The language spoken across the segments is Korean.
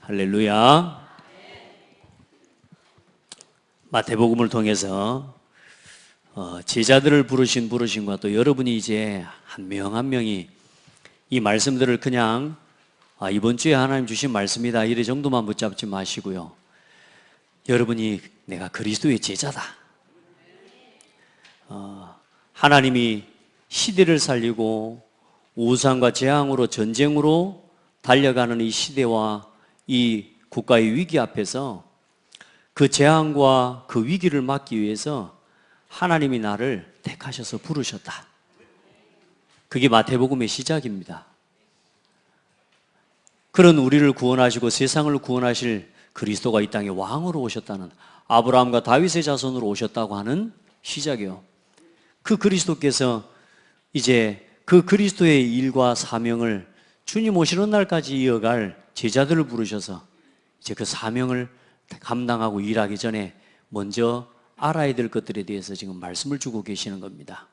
할렐루야. 마태복음을 통해서 제자들을 부르신 부르심과 또 여러분이 이제 한 명 한 명이 이 말씀들을 그냥 이번 주에 하나님 주신 말씀이다 이래 정도만 붙잡지 마시고요. 여러분이 내가 그리스도의 제자다. 하나님이 시대를 살리고 우상과 재앙으로 전쟁으로 달려가는 이 시대와 이 국가의 위기 앞에서 그 재앙과 그 위기를 막기 위해서 하나님이 나를 택하셔서 부르셨다. 그게 마태복음의 시작입니다. 그런 우리를 구원하시고 세상을 구원하실 그리스도가 이 땅에 왕으로 오셨다는, 아브라함과 다윗의 자손으로 오셨다고 하는 시작이요. 그 그리스도께서 이제 그 그리스도의 일과 사명을 주님 오시는 날까지 이어갈 제자들을 부르셔서 이제 그 사명을 감당하고 일하기 전에 먼저 알아야 될 것들에 대해서 지금 말씀을 주고 계시는 겁니다.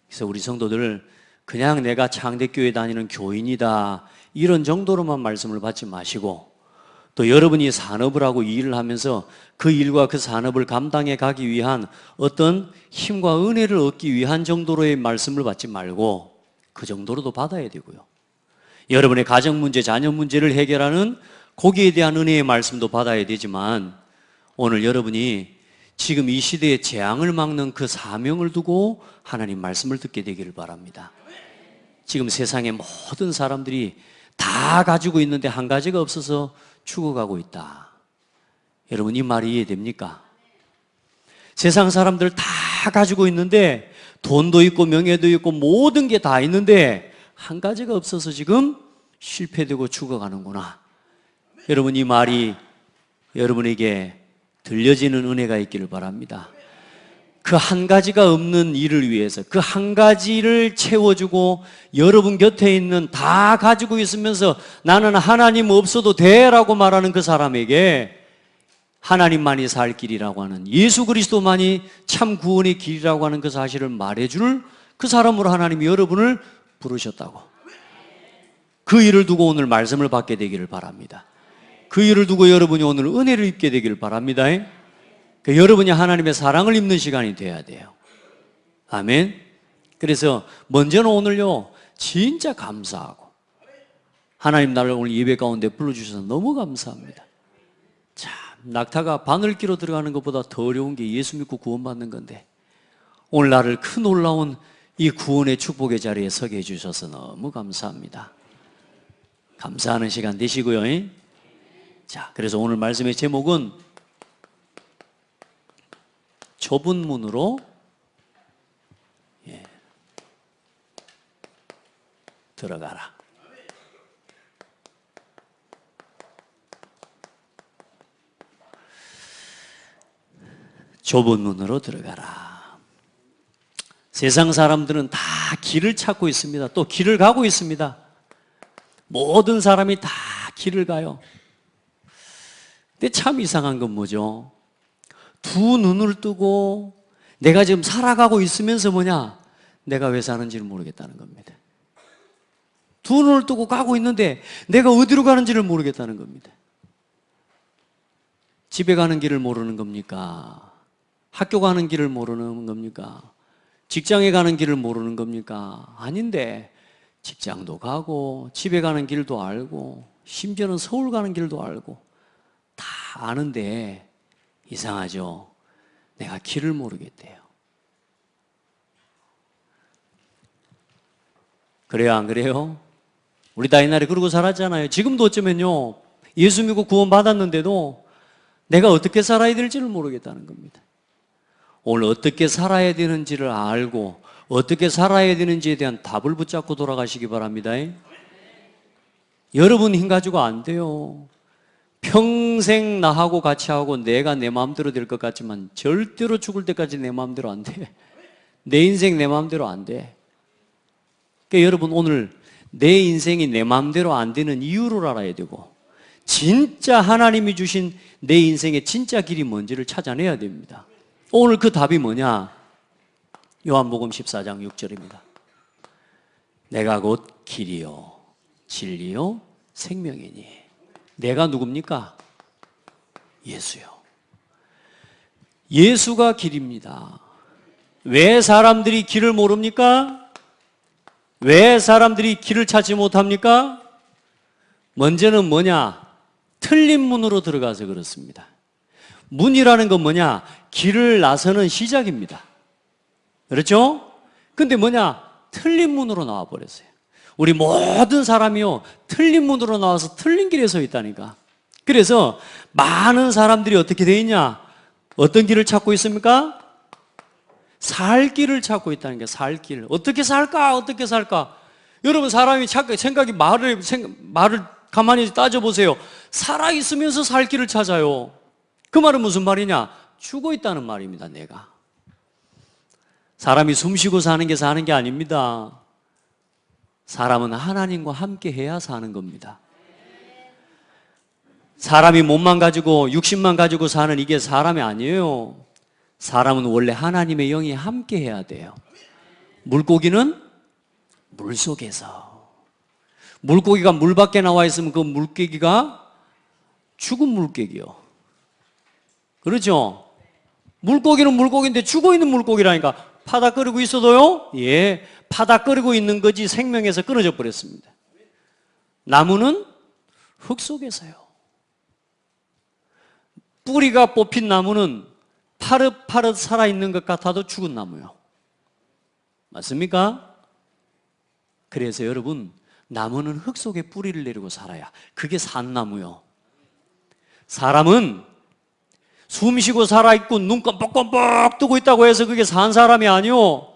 그래서 우리 성도들 그냥 내가 창대교회 다니는 교인이다 이런 정도로만 말씀을 받지 마시고, 또 여러분이 산업을 하고 일을 하면서 그 일과 그 산업을 감당해 가기 위한 어떤 힘과 은혜를 얻기 위한 정도로의 말씀을 받지 말고 그 정도로도 받아야 되고요. 여러분의 가정 문제, 자녀 문제를 해결하는 거기에 대한 은혜의 말씀도 받아야 되지만, 오늘 여러분이 지금 이 시대의 재앙을 막는 그 사명을 두고 하나님 말씀을 듣게 되기를 바랍니다. 지금 세상의 모든 사람들이 다 가지고 있는데 한 가지가 없어서 죽어가고 있다. 여러분 이 말이 이해됩니까? 세상 사람들 다 가지고 있는데, 돈도 있고 명예도 있고 모든 게 다 있는데 한 가지가 없어서 지금 실패되고 죽어가는구나. 여러분 이 말이 여러분에게 들려지는 은혜가 있기를 바랍니다. 그 한 가지가 없는 일을 위해서 그 한 가지를 채워주고 여러분 곁에 있는 다 가지고 있으면서 나는 하나님 없어도 돼라고 말하는 그 사람에게 하나님만이 살 길이라고 하는, 예수 그리스도만이 참 구원의 길이라고 하는 그 사실을 말해줄 그 사람으로 하나님이 여러분을 부르셨다고. 그 일을 두고 오늘 말씀을 받게 되기를 바랍니다. 그 일을 두고 여러분이 오늘 은혜를 입게 되기를 바랍니다. 여러분이 하나님의 사랑을 입는 시간이 돼야 돼요. 아멘. 그래서 먼저는 오늘요 진짜 감사하고, 하나님 나를 오늘 예배 가운데 불러주셔서 너무 감사합니다. 참 낙타가 바늘기로 들어가는 것보다 더 어려운 게 예수 믿고 구원받는 건데, 오늘 나를 큰 놀라운 이 구원의 축복의 자리에 서게 해주셔서 너무 감사합니다. 감사하는 시간 되시고요. 자, 그래서 오늘 말씀의 제목은 좁은 문으로 들어가라. 좁은 문으로 들어가라. 세상 사람들은 다 길을 찾고 있습니다. 또 길을 가고 있습니다. 모든 사람이 다 길을 가요. 근데 참 이상한 건 뭐죠? 두 눈을 뜨고 내가 지금 살아가고 있으면서 뭐냐? 내가 왜 사는지를 모르겠다는 겁니다. 두 눈을 뜨고 가고 있는데 내가 어디로 가는지를 모르겠다는 겁니다. 집에 가는 길을 모르는 겁니까? 학교 가는 길을 모르는 겁니까? 직장에 가는 길을 모르는 겁니까? 아닌데 직장도 가고 집에 가는 길도 알고 심지어는 서울 가는 길도 알고 다 아는데 이상하죠? 내가 길을 모르겠대요. 그래요, 안 그래요? 우리 다 옛날에 그러고 살았잖아요. 지금도 어쩌면요, 예수 믿고 구원 받았는데도 내가 어떻게 살아야 될지를 모르겠다는 겁니다. 오늘 어떻게 살아야 되는지를 알고 어떻게 살아야 되는지에 대한 답을 붙잡고 돌아가시기 바랍니다. 여러분 힘 가지고 안 돼요. 평생 나하고 같이 하고 내가 내 마음대로 될 것 같지만 절대로 죽을 때까지 내 마음대로 안 돼. 내 인생 내 마음대로 안 돼. 그러니까 여러분 오늘 내 인생이 내 마음대로 안 되는 이유를 알아야 되고, 진짜 하나님이 주신 내 인생의 진짜 길이 뭔지를 찾아내야 됩니다. 오늘 그 답이 뭐냐? 요한복음 14장 6절입니다. 내가 곧 길이요 진리요 생명이니 내가 누굽니까? 예수요. 예수가 길입니다. 왜 사람들이 길을 모릅니까? 왜 사람들이 길을 찾지 못합니까? 먼저는 뭐냐? 틀린 문으로 들어가서 그렇습니다. 문이라는 건 뭐냐? 길을 나서는 시작입니다. 그렇죠? 근데 뭐냐? 틀린 문으로 나와버렸어요. 우리 모든 사람이요, 틀린 문으로 나와서 틀린 길에 서 있다니까. 그래서 많은 사람들이 어떻게 돼 있냐? 어떤 길을 찾고 있습니까? 살 길을 찾고 있다는 게, 살 길. 어떻게 살까? 어떻게 살까? 여러분, 사람이 생각이 말을 가만히 따져보세요. 살아있으면서 살 길을 찾아요. 그 말은 무슨 말이냐? 죽어 있다는 말입니다, 내가. 사람이 숨 쉬고 사는 게 아닙니다. 사람은 하나님과 함께 해야 사는 겁니다. 사람이 몸만 가지고, 육신만 가지고 사는 이게 사람이 아니에요. 사람은 원래 하나님의 영이 함께 해야 돼요. 물고기는 물 속에서. 물고기가 물 밖에 나와 있으면 그 물고기가 죽은 물고기요. 그렇죠? 물고기는 물고기인데 죽어 있는 물고기라니까. 파다 끓이고 있어도요? 예, 파다 끓이고 있는 거지 생명에서 끊어져 버렸습니다. 나무는 흙 속에서요. 뿌리가 뽑힌 나무는 파릇파릇 살아있는 것 같아도 죽은 나무요. 맞습니까? 그래서 여러분, 나무는 흙 속에 뿌리를 내리고 살아야 그게 산 나무요. 사람은 숨 쉬고 살아있고 눈 껌뻑껌뻑 뜨고 있다고 해서 그게 산 사람이 아니요.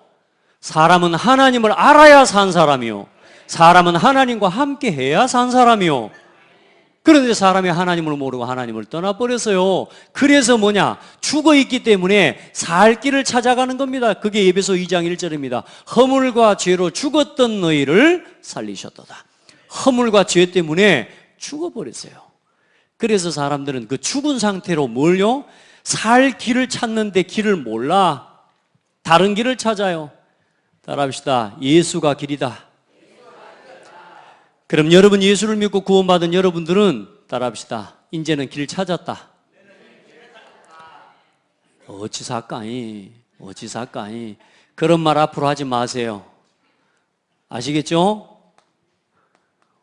사람은 하나님을 알아야 산 사람이요. 사람은 하나님과 함께 해야 산 사람이요. 그런데 사람이 하나님을 모르고 하나님을 떠나버렸어요. 그래서 뭐냐? 죽어있기 때문에 살 길을 찾아가는 겁니다. 그게 에베소 2장 1절입니다. 허물과 죄로 죽었던 너희를 살리셨도다. 허물과 죄 때문에 죽어버렸어요. 그래서 사람들은 그 죽은 상태로 뭘요? 살 길을 찾는데 길을 몰라. 다른 길을 찾아요. 따라합시다. 예수가 길이다. 그럼 여러분, 예수를 믿고 구원받은 여러분들은 따라합시다. 이제는 길 찾았다. 어찌 살까이? 어찌 살까이? 그런 말 앞으로 하지 마세요. 아시겠죠?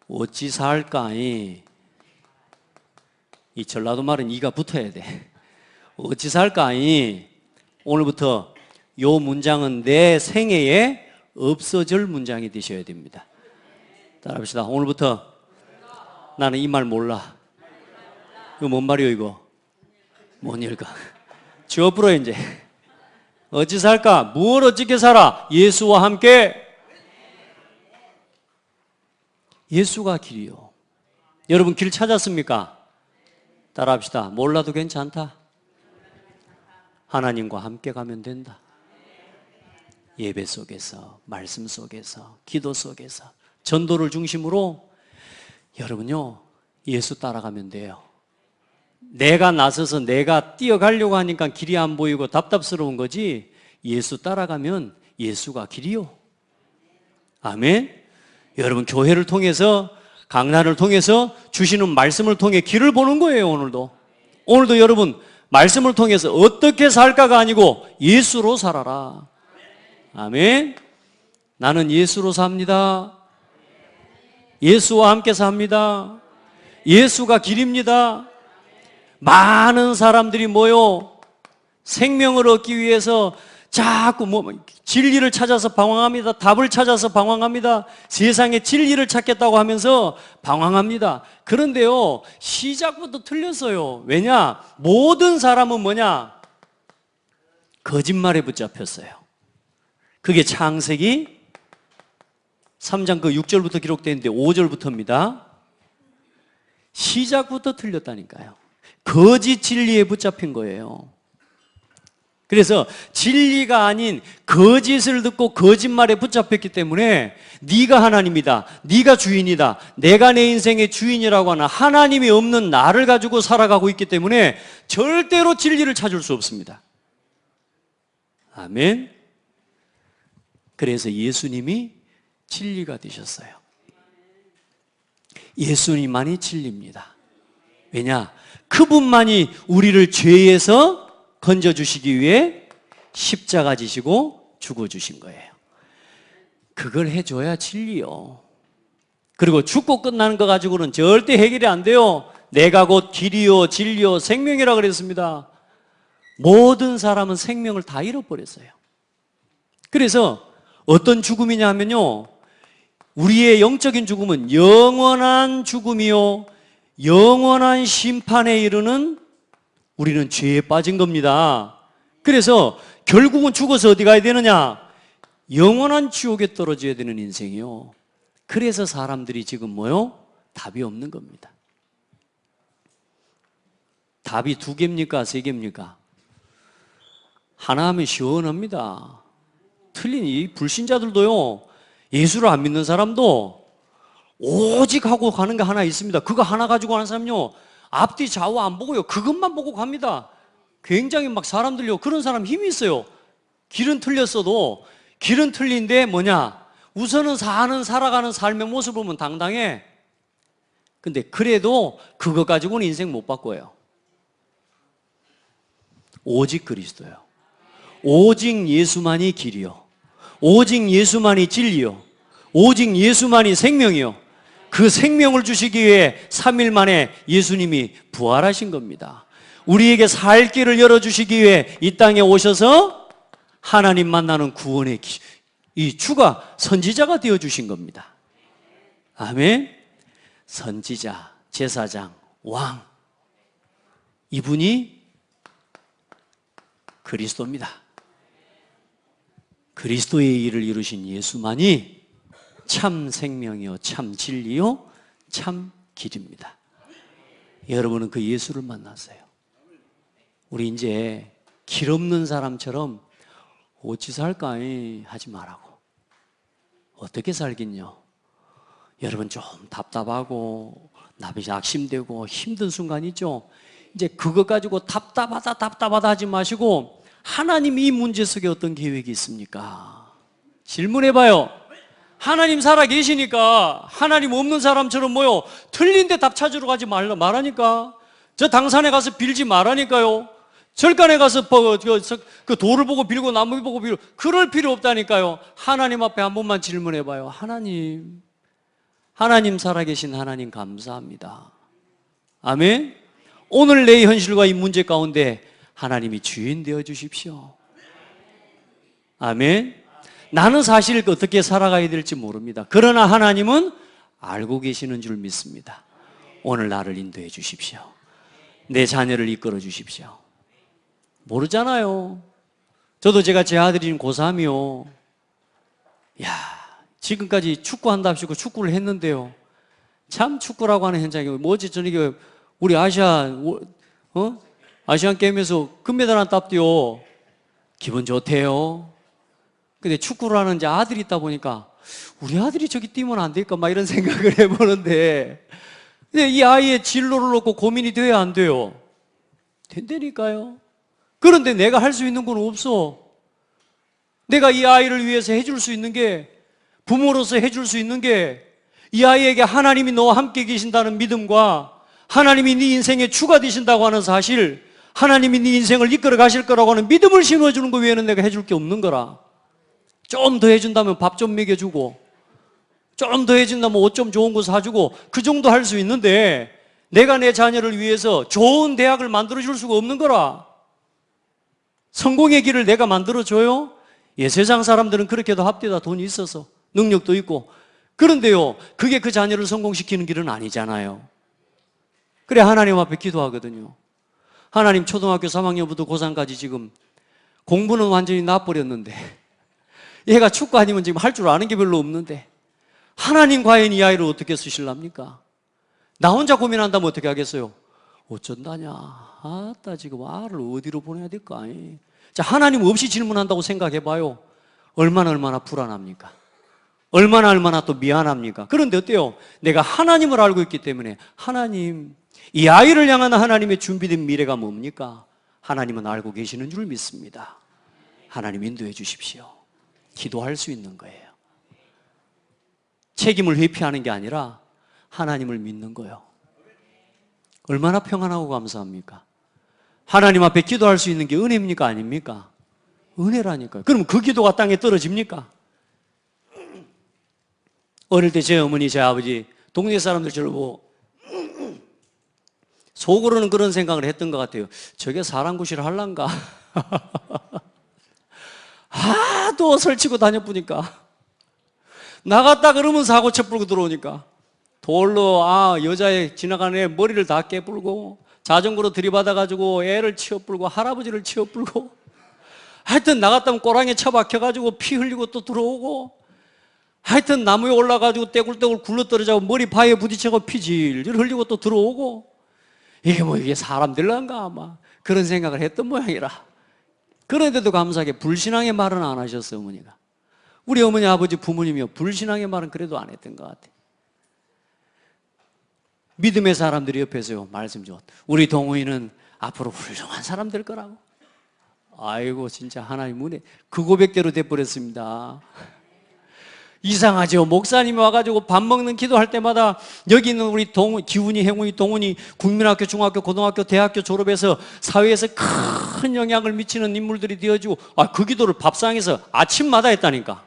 어찌 살까이? 이 전라도 말은 이가 붙어야 돼. 어찌 살까이? 오늘부터 요 문장은 내 생애에 없어질 문장이 되셔야 됩니다. 따라합시다. 오늘부터 나는 이 말 몰라. 이거 뭔 말이요, 이거? 못 읽어. 지워 풀어, 이제. 어찌 살까? 무엇 어떻게 살아? 예수와 함께. 예수가 길이요. 여러분, 길 찾았습니까? 따라합시다. 몰라도 괜찮다. 하나님과 함께 가면 된다. 예배 속에서, 말씀 속에서, 기도 속에서, 전도를 중심으로 여러분요, 예수 따라가면 돼요. 내가 나서서 내가 뛰어가려고 하니까 길이 안 보이고 답답스러운 거지, 예수 따라가면 예수가 길이요. 아멘. 여러분, 교회를 통해서, 강단을 통해서 주시는 말씀을 통해 길을 보는 거예요. 오늘도 여러분, 말씀을 통해서 어떻게 살까가 아니고 예수로 살아라. 아멘. 나는 예수로 삽니다. 예수와 함께 삽니다. 예수가 길입니다. 많은 사람들이 모여 생명을 얻기 위해서 자꾸 진리를 찾아서 방황합니다. 답을 찾아서 방황합니다. 세상에 진리를 찾겠다고 하면서 방황합니다. 그런데요, 시작부터 틀렸어요. 왜냐? 모든 사람은 뭐냐? 거짓말에 붙잡혔어요. 그게 창세기 3장 그 6절부터 기록되어 있는데 5절부터입니다. 시작부터 틀렸다니까요. 거짓 진리에 붙잡힌 거예요. 그래서 진리가 아닌 거짓을 듣고 거짓말에 붙잡혔기 때문에 네가 하나님이다, 네가 주인이다, 내가 내 인생의 주인이라고 하는 하나님이 없는 나를 가지고 살아가고 있기 때문에 절대로 진리를 찾을 수 없습니다. 아멘. 그래서 예수님이 진리가 되셨어요. 예수님만이 진리입니다. 왜냐? 그분만이 우리를 죄에서 건져주시기 위해 십자가 지시고 죽어주신 거예요. 그걸 해줘야 진리요. 그리고 죽고 끝나는 거 가지고는 절대 해결이 안 돼요. 내가 곧 길이요 진리요 생명이라 그랬습니다. 모든 사람은 생명을 다 잃어버렸어요. 그래서 어떤 죽음이냐 하면요, 우리의 영적인 죽음은 영원한 죽음이요 영원한 심판에 이르는, 우리는 죄에 빠진 겁니다. 그래서 결국은 죽어서 어디 가야 되느냐? 영원한 지옥에 떨어져야 되는 인생이요. 그래서 사람들이 지금 뭐요? 답이 없는 겁니다. 답이 2개입니까? 3개입니까? 하나 하면 시원합니다. 틀린 이 불신자들도요, 예수를 안 믿는 사람도 오직 하고 가는 게 하나 있습니다. 그거 하나 가지고 가는 사람요, 앞뒤 좌우 안 보고요, 그것만 보고 갑니다. 굉장히 막 사람들요, 그런 사람 힘이 있어요. 길은 틀렸어도 길은 틀린데 뭐냐? 우선은 살아가는 삶의 모습을 보면 당당해. 근데 그래도 그거 가지고는 인생 못 바꿔요. 오직 그리스도요. 오직 예수만이 길이요. 오직 예수만이 진리요. 오직 예수만이 생명이요. 그 생명을 주시기 위해 3일 만에 예수님이 부활하신 겁니다. 우리에게 살 길을 열어주시기 위해 이 땅에 오셔서 하나님 만나는 구원의 이 주가 선지자가 되어주신 겁니다. 아멘. 선지자, 제사장, 왕, 이분이 그리스도입니다. 그리스도의 일을 이루신 예수만이 참 생명이요 참 진리요 참 길입니다. 여러분은 그 예수를 만났어요. 우리 이제 길 없는 사람처럼 어찌 살까 하지 말라고. 어떻게 살긴요? 여러분 좀 답답하고 나비 낙심되고 힘든 순간 있죠? 이제 그거 가지고 답답하다 하지 마시고, 하나님이 이 문제 속에 어떤 계획이 있습니까? 질문해봐요. 하나님 살아 계시니까 하나님 없는 사람처럼 뭐요? 틀린 데 답 찾으러 가지 말라니까. 저 당산에 가서 빌지 말라니까요. 절간에 가서 그 돌을 보고 빌고 나무 보고 빌고 그럴 필요 없다니까요. 하나님 앞에 한 번만 질문해봐요. 하나님 살아계신 하나님 감사합니다. 아멘. 오늘 내 현실과 이 문제 가운데 하나님이 주인 되어 주십시오. 아멘. 나는 사실 어떻게 살아가야 될지 모릅니다. 그러나 하나님은 알고 계시는 줄 믿습니다. 오늘 나를 인도해 주십시오. 내 자녀를 이끌어 주십시오. 모르잖아요. 저도 제가 제 아들인 고3이요. 야, 지금까지 축구한답시고 축구를 했는데요. 참 축구라고 하는 현장이 뭐지? 저녁에 우리 아시안 게임에서 금메달 한 땄대요. 기분 좋대요. 근데 축구를 하는 이제 아들이 있다 보니까 우리 아들이 저기 뛰면 안 될까 막 이런 생각을 해보는데, 근데 이 아이의 진로를 놓고 고민이 돼야 안 돼요? 된다니까요. 그런데 내가 할 수 있는 건 없어. 내가 이 아이를 위해서 해줄 수 있는 게, 부모로서 해줄 수 있는 게, 이 아이에게 하나님이 너와 함께 계신다는 믿음과 하나님이 네 인생의 주가 되신다고 하는 사실, 하나님이 네 인생을 이끌어 가실 거라고 하는 믿음을 심어주는 거 외에는 내가 해줄 게 없는 거라. 좀 더 해준다면 밥 좀 먹여주고, 좀 더 해준다면 옷 좀 좋은 거 사주고, 그 정도 할 수 있는데 내가 내 자녀를 위해서 좋은 대학을 만들어줄 수가 없는 거라. 성공의 길을 내가 만들어줘요? 예, 세상 사람들은 그렇게도 합디다. 돈이 있어서 능력도 있고. 그런데요, 그게 그 자녀를 성공시키는 길은 아니잖아요. 그래 하나님 앞에 기도하거든요. 하나님, 초등학교 3학년부터 고3까지 지금 공부는 완전히 놔버렸는데, 얘가 축구 아니면 지금 할 줄 아는 게 별로 없는데, 하나님 과연 이 아이를 어떻게 쓰실랍니까? 나 혼자 고민한다면 어떻게 하겠어요? 어쩐다냐. 아따, 지금 아를 어디로 보내야 될까? 자, 하나님 없이 질문한다고 생각해봐요. 얼마나 불안합니까? 얼마나 또 미안합니까? 그런데 어때요? 내가 하나님을 알고 있기 때문에, 하나님, 이 아이를 향한 하나님의 준비된 미래가 뭡니까? 하나님은 알고 계시는 줄 믿습니다. 하나님 인도해 주십시오. 기도할 수 있는 거예요. 책임을 회피하는 게 아니라 하나님을 믿는 거예요. 얼마나 평안하고 감사합니까? 하나님 앞에 기도할 수 있는 게 은혜입니까? 아닙니까? 은혜라니까요. 그럼 그 기도가 땅에 떨어집니까? 어릴 때 제 어머니, 제 아버지, 동네 사람들 저를 보고 속으로는 그런 생각을 했던 것 같아요. 저게 사람 구실을 할란가? 하도 설치고 다녀보니까 나갔다 그러면 사고 쳐불고 들어오니까 돌로 여자애 지나가는 애 머리를 다 깨불고 자전거로 들이받아가지고 애를 치어불고 할아버지를 치어불고 하여튼 나갔다면 꼬랑에 처박혀가지고 피 흘리고 또 들어오고 하여튼 나무에 올라가지고 떼굴떼굴 굴러떨어져고 머리 바위에 부딪혀서 피 질질 흘리고 또 들어오고 이게 사람 될란가 아마 그런 생각을 했던 모양이라. 그런데도 감사하게 불신앙의 말은 안 하셨어요. 어머니가. 우리 어머니 아버지 부모님이요 불신앙의 말은 그래도 안 했던 것 같아요. 믿음의 사람들이 옆에서요 말씀 좀 우리 동호인은 앞으로 훌륭한 사람 될 거라고. 아이고 진짜 하나님 은혜 그 고백대로 돼버렸습니다. 이상하죠. 목사님이 와가지고 밥 먹는 기도할 때마다 여기 있는 우리 기훈이, 행운이, 동훈이 국민학교, 중학교, 고등학교, 대학교 졸업해서 사회에서 큰 영향을 미치는 인물들이 되어지고 그 기도를 밥상에서 아침마다 했다니까.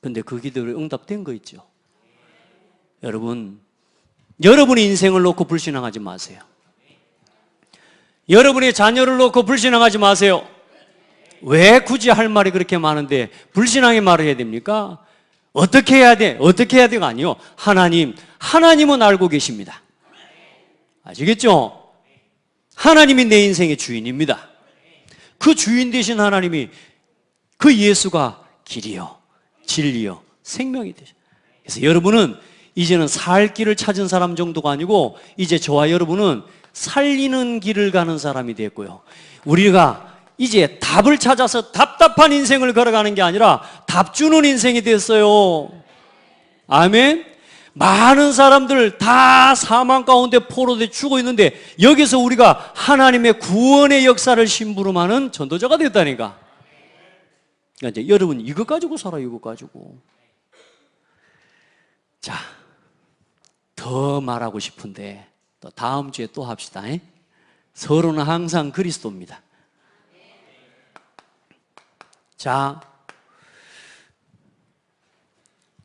근데 그 기도를 응답된 거 있죠. 여러분, 여러분의 인생을 놓고 불신앙하지 마세요. 여러분의 자녀를 놓고 불신앙하지 마세요. 왜 굳이 할 말이 그렇게 많은데 불신앙의 말을 해야 됩니까? 어떻게 해야 돼? 어떻게 해야 돼가 아니요. 하나님은 알고 계십니다. 아시겠죠? 하나님이 내 인생의 주인입니다. 그 주인 되신 하나님이 그 예수가 길이요, 진리요, 생명이 되죠. 그래서 여러분은 이제는 살 길을 찾은 사람 정도가 아니고 이제 저와 여러분은 살리는 길을 가는 사람이 됐고요. 우리가 이제 답을 찾아서 답답한 인생을 걸어가는 게 아니라 답 주는 인생이 됐어요. 아멘. 많은 사람들 다 사망 가운데 포로돼 죽어 있는데 여기서 우리가 하나님의 구원의 역사를 심부름하는 전도자가 됐다니까. 그러니까 이제 여러분 이것 가지고 살아요. 이것 가지고. 자, 더 말하고 싶은데 또 다음 주에 또 합시다. 서로는 항상 그리스도입니다. 자,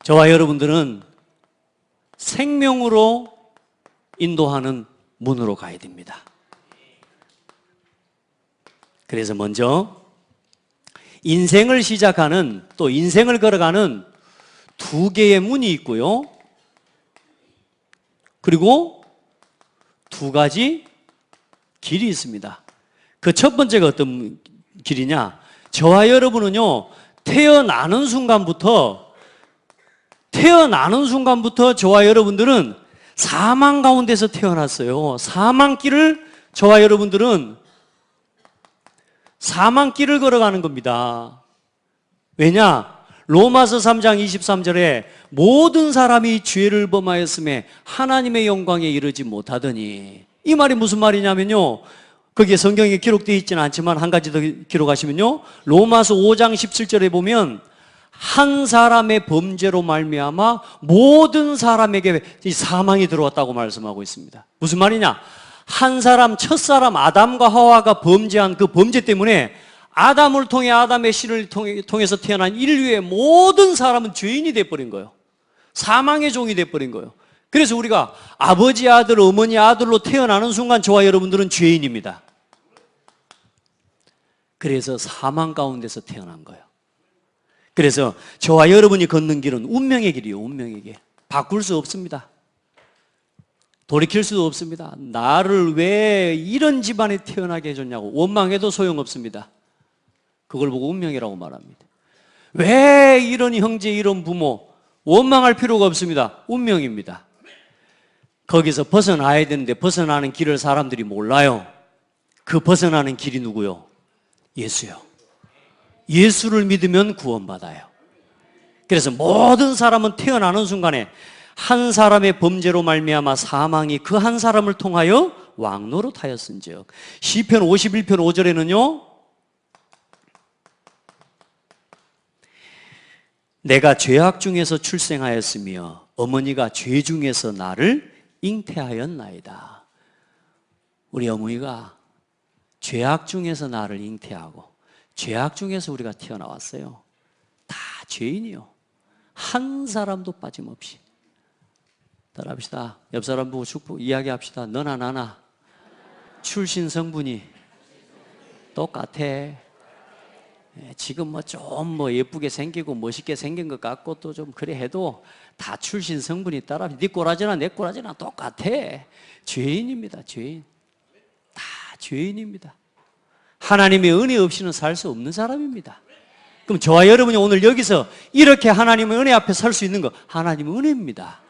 저와 여러분들은 생명으로 인도하는 문으로 가야 됩니다. 그래서 먼저 인생을 시작하는 또 인생을 걸어가는 두 개의 문이 있고요. 그리고 두 가지 길이 있습니다. 그 첫 번째가 어떤 길이냐? 저와 여러분은요, 태어나는 순간부터 저와 여러분들은 사망 가운데서 태어났어요. 사망길을 저와 여러분들은 사망길을 걸어가는 겁니다. 왜냐? 로마서 3장 23절에 모든 사람이 죄를 범하였음에 하나님의 영광에 이르지 못하더니, 이 말이 무슨 말이냐면요, 거기에 성경에 기록되어 있지는 않지만 한 가지 더 기록하시면요, 로마서 5장 17절에 보면 한 사람의 범죄로 말미암아 모든 사람에게 사망이 들어왔다고 말씀하고 있습니다. 무슨 말이냐? 한 사람, 첫사람 아담과 하와가 범죄한 그 범죄 때문에 아담을 통해 아담의 씨를 통해서 태어난 인류의 모든 사람은 죄인이 돼버린 거예요. 사망의 종이 돼버린 거예요. 그래서 우리가 아버지 아들, 어머니 아들로 태어나는 순간 저와 여러분들은 죄인입니다. 그래서 사망 가운데서 태어난 거예요. 그래서 저와 여러분이 걷는 길은 운명의 길이에요. 운명의 길. 바꿀 수 없습니다. 돌이킬 수도 없습니다. 나를 왜 이런 집안에 태어나게 해줬냐고 원망해도 소용없습니다. 그걸 보고 운명이라고 말합니다. 왜 이런 형제, 이런 부모, 원망할 필요가 없습니다. 운명입니다. 거기서 벗어나야 되는데 벗어나는 길을 사람들이 몰라요. 그 벗어나는 길이 누구요? 예수요. 예수를 믿으면 구원받아요. 그래서 모든 사람은 태어나는 순간에 한 사람의 범죄로 말미암아 사망이 그 한 사람을 통하여 왕노릇하였은즉, 시편 51편 5절에는요, 내가 죄악 중에서 출생하였으며 어머니가 죄 중에서 나를 잉태하였나이다. 우리 어머니가 죄악 중에서 나를 잉태하고 죄악 중에서 우리가 태어나왔어요. 다 죄인이요. 한 사람도 빠짐없이. 따라합시다. 옆 사람 보고 축복 이야기합시다. 너나 나나 출신 성분이 똑같아. 지금 좀 예쁘게 생기고 멋있게 생긴 것 같고 또 좀 그래 해도 다 출신 성분이 따라 네 꼬라지나 내 꼬라지나 똑같아. 죄인입니다. 죄인. 다 죄인입니다. 하나님의 은혜 없이는 살 수 없는 사람입니다. 그럼 저와 여러분이 오늘 여기서 이렇게 하나님의 은혜 앞에 설 수 있는 거 하나님의 은혜입니다.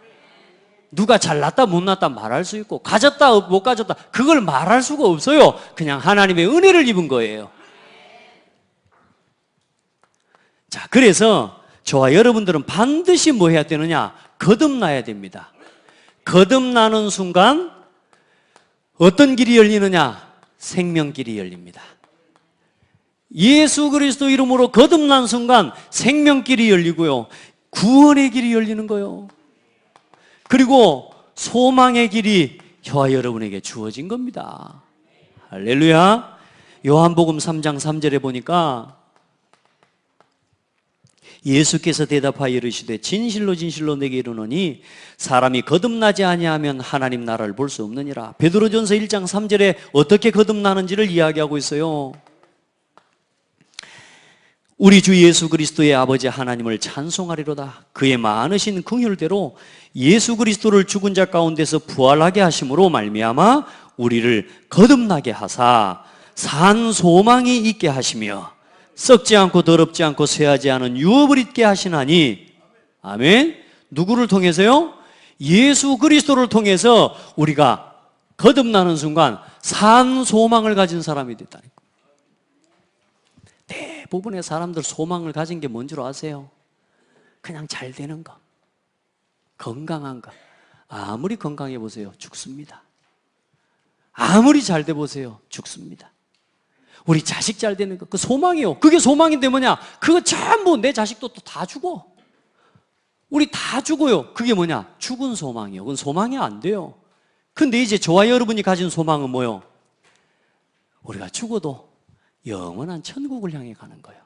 누가 잘났다 못났다 말할 수 있고 가졌다 못 가졌다 그걸 말할 수가 없어요. 그냥 하나님의 은혜를 입은 거예요. 자, 그래서 저와 여러분들은 반드시 뭐 해야 되느냐? 거듭나야 됩니다. 거듭나는 순간 어떤 길이 열리느냐? 생명길이 열립니다. 예수 그리스도 이름으로 거듭난 순간 생명길이 열리고요. 구원의 길이 열리는 거예요. 그리고 소망의 길이 저와 여러분에게 주어진 겁니다. 할렐루야. 요한복음 3장 3절에 보니까 예수께서 대답하여 이르시되 진실로 진실로 내게 이르노니 사람이 거듭나지 아니하면 하나님 나라를 볼 수 없느니라. 베드로전서 1장 3절에 어떻게 거듭나는지를 이야기하고 있어요. 우리 주 예수 그리스도의 아버지 하나님을 찬송하리로다. 그의 많으신 긍휼대로 예수 그리스도를 죽은 자 가운데서 부활하게 하심으로 말미암아 우리를 거듭나게 하사 산 소망이 있게 하시며 썩지 않고 더럽지 않고 쇠하지 않은 유업을 있게 하시나니. 아멘. 누구를 통해서요? 예수 그리스도를 통해서 우리가 거듭나는 순간 산 소망을 가진 사람이 됐다는 거예요. 대부분의 사람들 소망을 가진 게 뭔 줄 아세요? 그냥 잘 되는 거, 건강한 거. 아무리 건강해 보세요, 죽습니다. 아무리 잘 돼 보세요, 죽습니다. 우리 자식 잘 되는 거, 그 소망이요. 그게 소망인데 뭐냐? 그거 전부 내 자식도 또 다 죽어. 우리 다 죽어요. 그게 뭐냐? 죽은 소망이요. 그건 소망이 안 돼요. 근데 이제 저와 여러분이 가진 소망은 뭐요? 우리가 죽어도 영원한 천국을 향해 가는 거예요.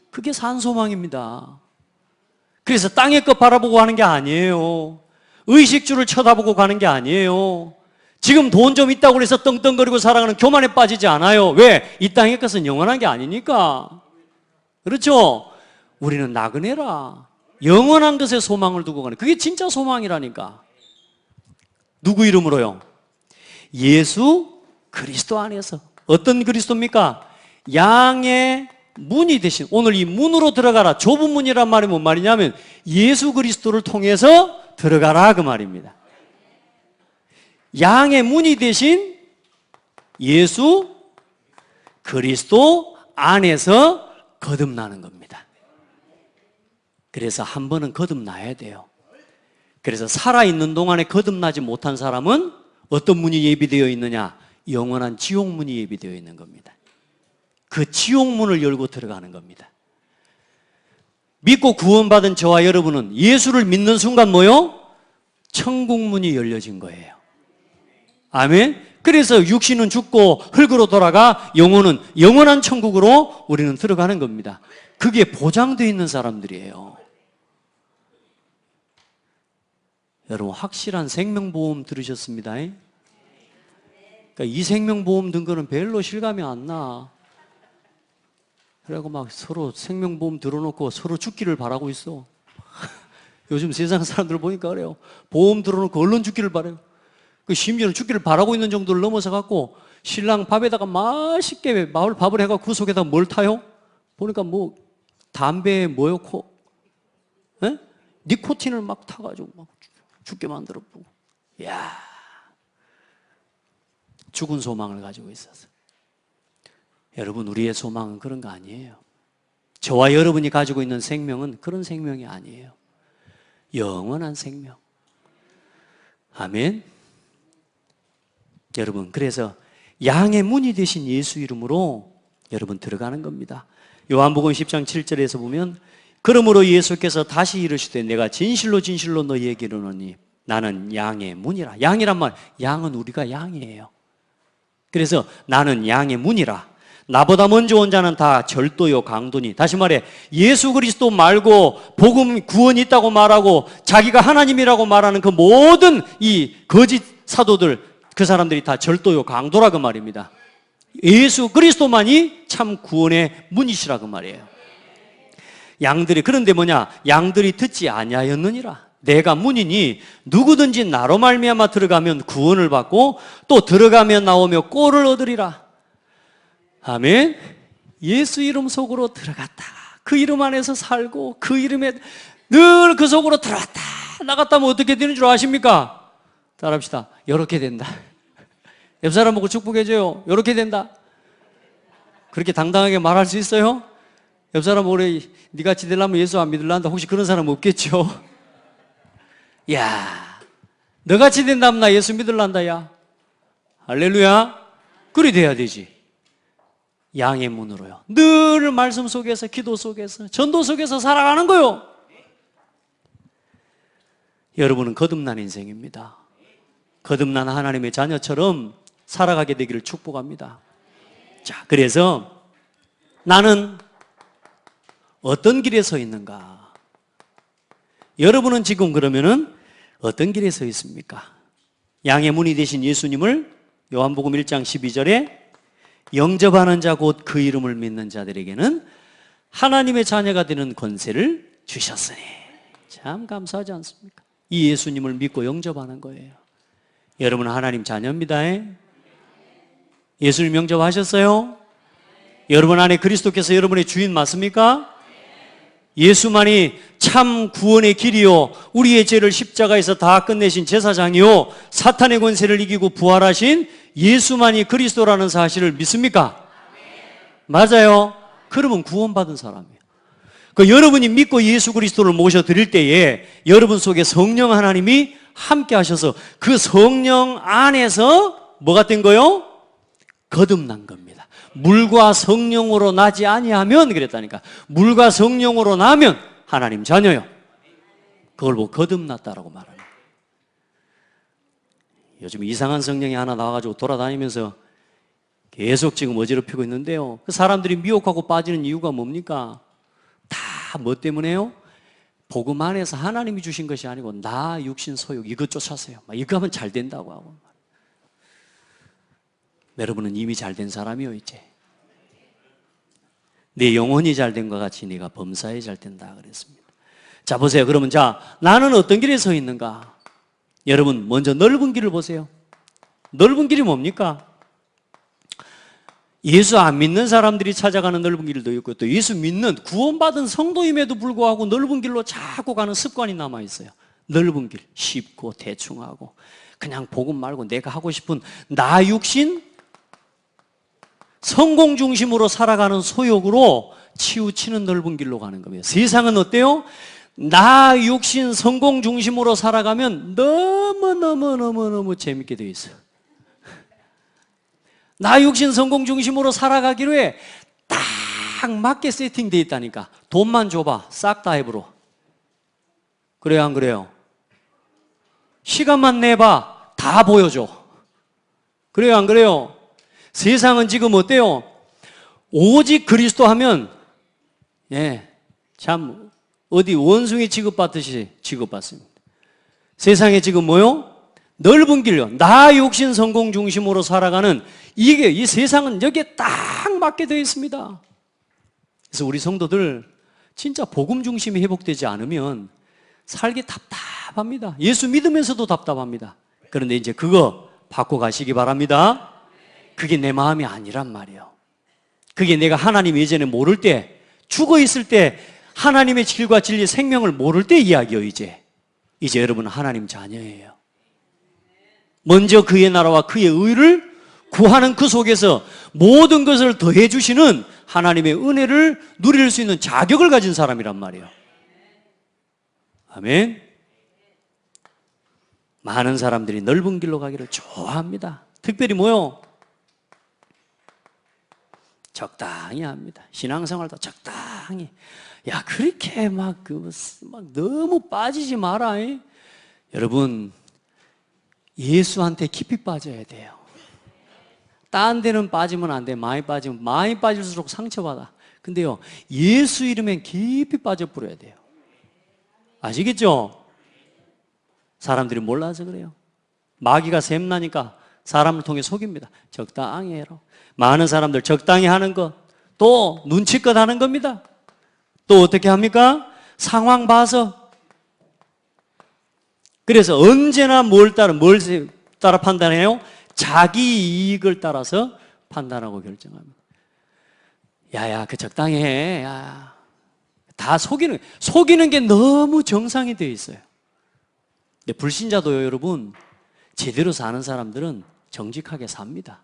그게 산 소망입니다. 그래서 땅의 것 바라보고 하는 게 아니에요. 의식주를 쳐다보고 가는 게 아니에요. 지금 돈 좀 있다고 해서 떵떵거리고 살아가는 교만에 빠지지 않아요. 왜? 이 땅의 것은 영원한 게 아니니까. 그렇죠? 우리는 나그네라. 영원한 것에 소망을 두고 가는, 그게 진짜 소망이라니까. 누구 이름으로요? 예수 그리스도 안에서. 어떤 그리스도입니까? 양의 문이 되신, 오늘 이 문으로 들어가라. 좁은 문이란 말이 뭔 말이냐면 예수 그리스도를 통해서 들어가라 그 말입니다. 양의 문이 되신 예수 그리스도 안에서 거듭나는 겁니다. 그래서 한 번은 거듭나야 돼요. 그래서 살아있는 동안에 거듭나지 못한 사람은 어떤 문이 예비되어 있느냐? 영원한 지옥문이 예비되어 있는 겁니다. 그 지옥문을 열고 들어가는 겁니다. 믿고 구원받은 저와 여러분은 예수를 믿는 순간 뭐요? 천국문이 열려진 거예요. 아멘. 그래서 육신은 죽고 흙으로 돌아가 영혼은 영원한 천국으로 우리는 들어가는 겁니다. 그게 보장되어 있는 사람들이에요. 여러분 확실한 생명보험 들으셨습니다. 그러니까 이 생명보험 든 거는 별로 실감이 안 나. 그래고 막 서로 생명보험 들어놓고 서로 죽기를 바라고 있어. 요즘 세상 사람들 보니까 그래요. 보험 들어놓고 얼른 죽기를 바라요. 그 심지어는 죽기를 바라고 있는 정도를 넘어서 갖고 신랑 밥에다가 맛있게 마을 밥을 해갖고 그 속에다 뭘 타요? 보니까 뭐 담배에 뭐요? 니코틴을 막 타가지고 막 죽게 만들었고. 야, 죽은 소망을 가지고 있어서. 여러분, 우리의 소망은 그런 거 아니에요. 저와 여러분이 가지고 있는 생명은 그런 생명이 아니에요. 영원한 생명. 아멘. 여러분, 그래서 양의 문이 되신 예수 이름으로 여러분 들어가는 겁니다. 요한복음 10장 7절에서 보면 그러므로 예수께서 다시 이르시되 내가 진실로 진실로 너희에게 이르노니 나는 양의 문이라. 양이란 말, 양은 우리가 양이에요. 그래서 나는 양의 문이라. 나보다 먼저 온 자는 다 절도요 강도니. 다시 말해 예수 그리스도 말고 복음 구원이 있다고 말하고 자기가 하나님이라고 말하는 그 모든 이 거짓 사도들, 그 사람들이 다 절도요 강도라 그 말입니다. 예수 그리스도만이 참 구원의 문이시라 그 말이에요. 양들이, 그런데 뭐냐, 양들이 듣지 아니하였느니라. 내가 문이니 누구든지 나로 말미암아 들어가면 구원을 받고 또 들어가면 나오며 꼴을 얻으리라. 아멘. 예수 이름 속으로 들어갔다, 그 이름 안에서 살고 그 이름에 늘 그 속으로 들어왔다 나갔다 하면 어떻게 되는 줄 아십니까? 따라합시다. 이렇게 된다. 옆 사람 보고 축복해줘요. 이렇게 된다. 그렇게 당당하게 말할 수 있어요? 옆 사람 올해 니같이 되려면 예수 안 믿으려한다. 혹시 그런 사람 없겠죠? 야, 너같이 된다면 나 예수 믿으려한다. 야, 할렐루야. 그리 돼야 되지. 양의 문으로요. 늘 말씀 속에서, 기도 속에서, 전도 속에서 살아가는 거요. 여러분은 거듭난 인생입니다. 거듭난 하나님의 자녀처럼 살아가게 되기를 축복합니다. 자, 그래서 나는 어떤 길에 서 있는가? 여러분은 지금 그러면은 어떤 길에 서 있습니까? 양의 문이 되신 예수님을 요한복음 1장 12절에 영접하는 자 곧 그 이름을 믿는 자들에게는 하나님의 자녀가 되는 권세를 주셨으니. 참 감사하지 않습니까? 이 예수님을 믿고 영접하는 거예요. 여러분은 하나님 자녀입니다. 예수님 영접하셨어요? 여러분 안에 그리스도께서 여러분의 주인 맞습니까? 예수만이 참 구원의 길이요, 우리의 죄를 십자가에서 다 끝내신 제사장이요, 사탄의 권세를 이기고 부활하신 예수만이 그리스도라는 사실을 믿습니까? 맞아요. 그러면 구원받은 사람이에요. 그 여러분이 믿고 예수 그리스도를 모셔 드릴 때에 여러분 속에 성령 하나님이 함께 하셔서 그 성령 안에서 뭐가 된 거요? 거듭난 겁니다. 물과 성령으로 나지 아니하면, 그랬다니까. 물과 성령으로 나면 하나님 자녀요. 그걸 보고 거듭났다라고 말합니다. 요즘 이상한 성령이 하나 나와가지고 돌아다니면서 계속 지금 어지럽히고 있는데요. 그 사람들이 미혹하고 빠지는 이유가 뭡니까? 다 뭐 때문에요? 복음 안에서 하나님이 주신 것이 아니고 나 육신 소욕 이것 쫓았어요. 이거 하면 잘 된다고 하고. 여러분은 이미 잘 된 사람이요. 이제 내 영혼이 잘 된 것 같이 네가 범사에 잘 된다 그랬습니다. 자, 보세요. 그러면 자, 나는 어떤 길에 서 있는가? 여러분 먼저 넓은 길을 보세요. 넓은 길이 뭡니까? 예수 안 믿는 사람들이 찾아가는 넓은 길도 있고, 또 예수 믿는 구원받은 성도임에도 불구하고 넓은 길로 자꾸 가는 습관이 남아있어요. 넓은 길, 쉽고 대충하고 그냥 복음 말고 내가 하고 싶은 나 육신 성공 중심으로 살아가는 소욕으로 치우치는 넓은 길로 가는 겁니다. 세상은 어때요? 나 육신 성공 중심으로 살아가면 너무 재밌게 되어 있어요. 나 육신 성공 중심으로 살아가기로 해 딱 맞게 세팅되어 있다니까. 돈만 줘봐, 싹 다 해보러. 그래요, 안 그래요? 시간만 내봐, 다 보여줘. 그래요, 안 그래요? 세상은 지금 어때요? 오직 그리스도 하면 참 어디 원숭이 취급받듯이 취급받습니다. 세상에 지금 뭐요? 넓은 길로 나 육신 성공 중심으로 살아가는 이 세상은 여기에 딱 맞게 되어 있습니다. 그래서 우리 성도들 진짜 복음 중심이 회복되지 않으면 살기 답답합니다. 예수 믿으면서도 답답합니다. 그런데 이제 그거 바꿔 가시기 바랍니다. 그게 내 마음이 아니란 말이에요. 그게 내가 하나님 예전에 모를 때, 죽어 있을 때 하나님의 질과 진리 생명을 모를 때 이야기요. 이제 여러분은 하나님 자녀예요. 먼저 그의 나라와 그의 의를 구하는 그 속에서 모든 것을 더해 주시는 하나님의 은혜를 누릴 수 있는 자격을 가진 사람이란 말이에요. 아멘. 많은 사람들이 넓은 길로 가기를 좋아합니다. 특별히 뭐요? 적당히 합니다. 신앙생활도 적당히. 야, 그렇게 막 너무 빠지지 마라. 여러분, 예수한테 깊이 빠져야 돼요. 딴 데는 빠지면 안 돼. 많이 빠지면 많이 빠질수록 상처받아. 근데요, 예수 이름엔 깊이 빠져버려야 돼요. 아시겠죠? 사람들이 몰라서 그래요. 마귀가 샘나니까 사람을 통해 속입니다. 적당히 해라. 많은 사람들 적당히 하는 것, 또 눈치껏 하는 겁니다. 또 어떻게 합니까? 상황 봐서. 그래서 언제나 뭘 따라 판단해요? 자기 이익을 따라서 판단하고 결정합니다. 야야, 그 적당히 해. 야. 다 속이는 게 너무 정상이 되어 있어요. 근데 불신자도요, 여러분, 제대로 사는 사람들은 정직하게 삽니다.